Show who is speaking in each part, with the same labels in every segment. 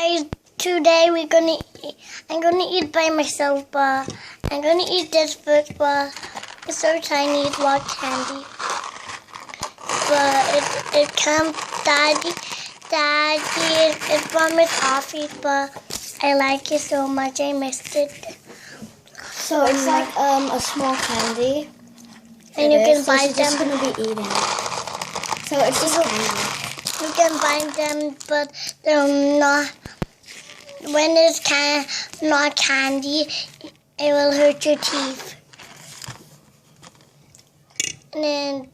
Speaker 1: guys, today I'm gonna eat by myself, but I'm gonna eat this first, but it's so tiny, it's raw candy. But it comes, Daddy, it's from his office, but I like it so much, I missed it.
Speaker 2: So it's like a small candy.
Speaker 1: And you can buy
Speaker 2: she's
Speaker 1: them.
Speaker 2: just gonna be eating it. So it's just candy.
Speaker 1: You can buy them, but they're not. When it's not candy, it will hurt your teeth. And then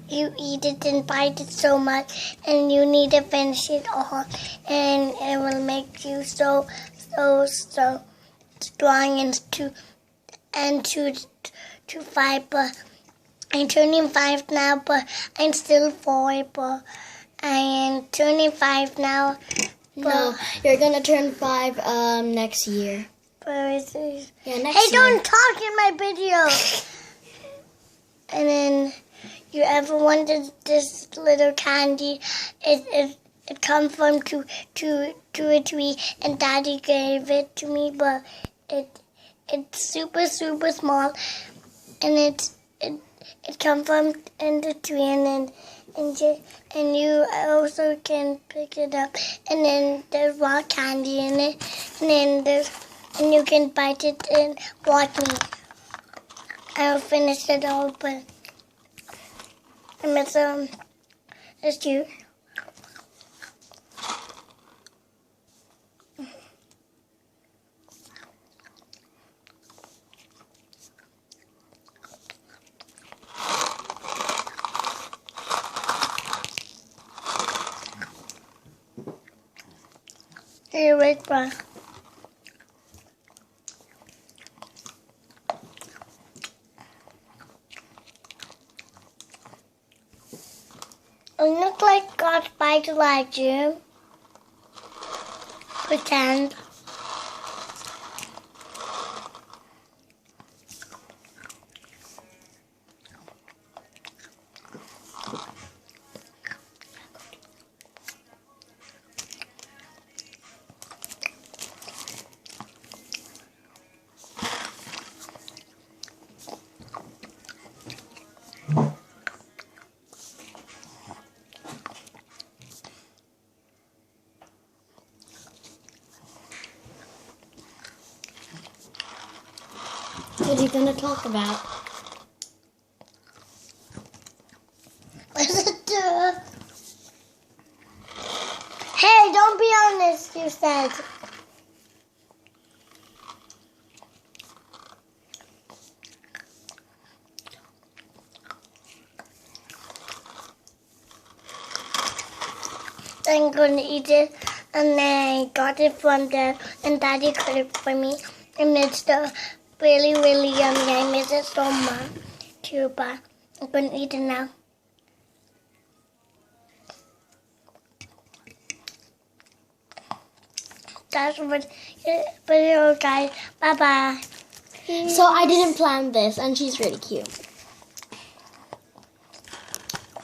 Speaker 1: you eat it and bite it so much, and you need to finish it all, and it will make you so strong and to fight. But I'm turning 5 now, but I'm still 4. But I am turning 5 now.
Speaker 2: No, you're gonna turn 5 next year.
Speaker 1: Yeah, next
Speaker 2: year.
Speaker 1: Hey, don't talk in my video. And then you ever wanted this little candy? It comes from to a tree, and Daddy gave it to me, but it's super small, and it comes from in the tree, and you also can pick it up, and then there's raw candy in it, and you can bite it and watch me. I'll finish it all, but I miss it's cute. Hey, wait, bro. I look like God spiked like you. Pretend.
Speaker 2: What are you gonna talk about?
Speaker 1: What's it do? Hey, don't be honest, you said. I'm gonna eat it, and then I got it from there, and Daddy cut it for me, and it's really yummy. I miss it so much too, but I'm gonna eat it now. That's what video, guys. Bye bye.
Speaker 2: So I didn't plan this, and she's really cute.